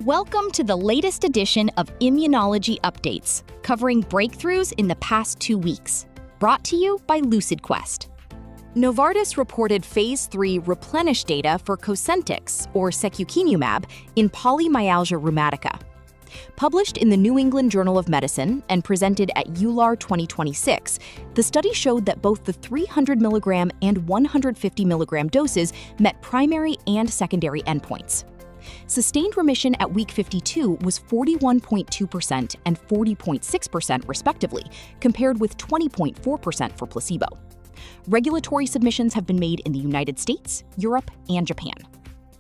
Welcome to the latest edition of Immunology Updates, covering breakthroughs in the past 2 weeks. Brought to you by LucidQuest. Novartis reported Phase 3 replenish data for Cosentyx, or secukinumab, in polymyalgia rheumatica. Published in the New England Journal of Medicine and presented at EULAR 2026, the study showed that both the 300 mg and 150 mg doses met primary and secondary endpoints. Sustained remission at week 52 was 41.2% and 40.6% respectively, compared with 20.4% for placebo. Regulatory submissions have been made in the United States, Europe, and Japan.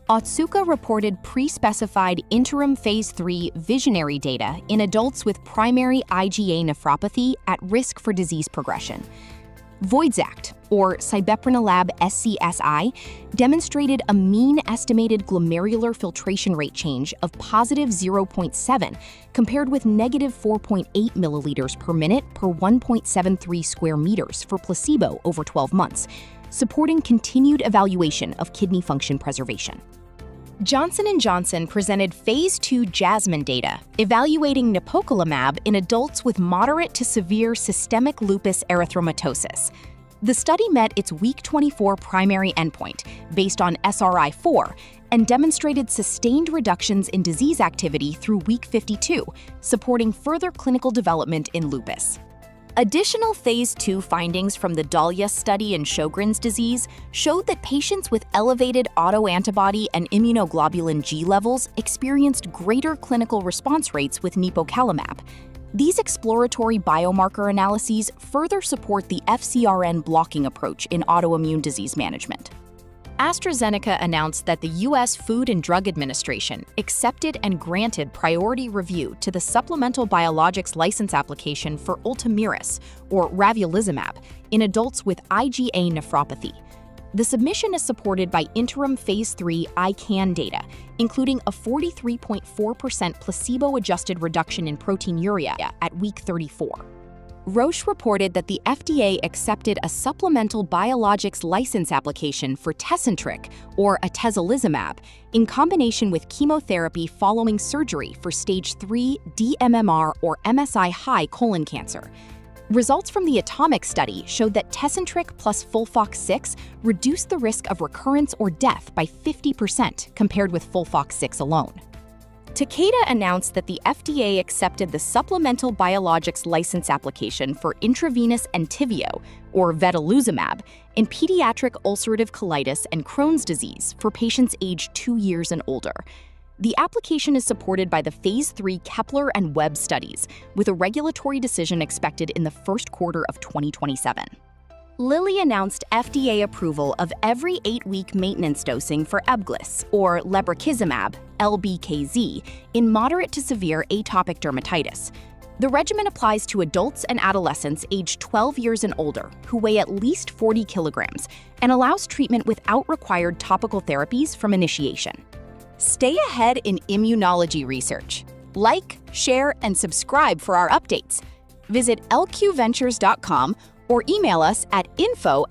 Otsuka reported pre-specified interim Phase 3 visionary data in adults with primary IgA nephropathy at risk for disease progression. VOYXACT, or sibeprenlimab SCSI, demonstrated a mean estimated glomerular filtration rate change of positive 0.7 compared with negative 4.8 milliliters per minute per 1.73 square meters for placebo over 12 months, supporting continued evaluation of kidney function preservation. Johnson & Johnson presented Phase 2 JASMINE data evaluating nipocalimab in adults with moderate to severe systemic lupus erythematosus. The study met its week 24 primary endpoint based on SRI-4 and demonstrated sustained reductions in disease activity through week 52, supporting further clinical development in lupus. Additional Phase 2 findings from the DAHLIA study in Sjögren's disease showed that patients with elevated autoantibody and immunoglobulin G levels experienced greater clinical response rates with nipocalimab. These exploratory biomarker analyses further support the FcRn blocking approach in autoimmune disease management. AstraZeneca announced that the U.S. Food and Drug Administration accepted and granted priority review to the supplemental biologics license application for Ultomiris, or ravulizumab, in adults with IgA nephropathy. The submission is supported by interim Phase 3 ICANN data, including a 43.4% placebo-adjusted reduction in proteinuria at week 34. Roche reported that the FDA accepted a supplemental biologics license application for Tecentriq, or atezolizumab, in combination with chemotherapy following surgery for stage 3 dMMR or MSI-H colon cancer. Results from the Ultomiris study showed that Tecentriq plus FOLFOX6 reduced the risk of recurrence or death by 50% compared with FOLFOX6 alone. Takeda announced that the FDA accepted the supplemental biologics license application for intravenous ENTYVIO, or vedolizumab, in pediatric ulcerative colitis and Crohn's disease for patients aged 2 years and older. The application is supported by the Phase 3 Kepler and Webb studies, with a regulatory decision expected in the first quarter of 2027. Lilly announced FDA approval of every 8-week maintenance dosing for EBGLYSS, or lebrikizumab, LBKZ, in moderate to severe atopic dermatitis. The regimen applies to adults and adolescents aged 12 years and older who weigh at least 40 kilograms and allows treatment without required topical therapies from initiation. Stay ahead in immunology research. Like, share, and subscribe for our updates. Visit lqventures.com or email us at info@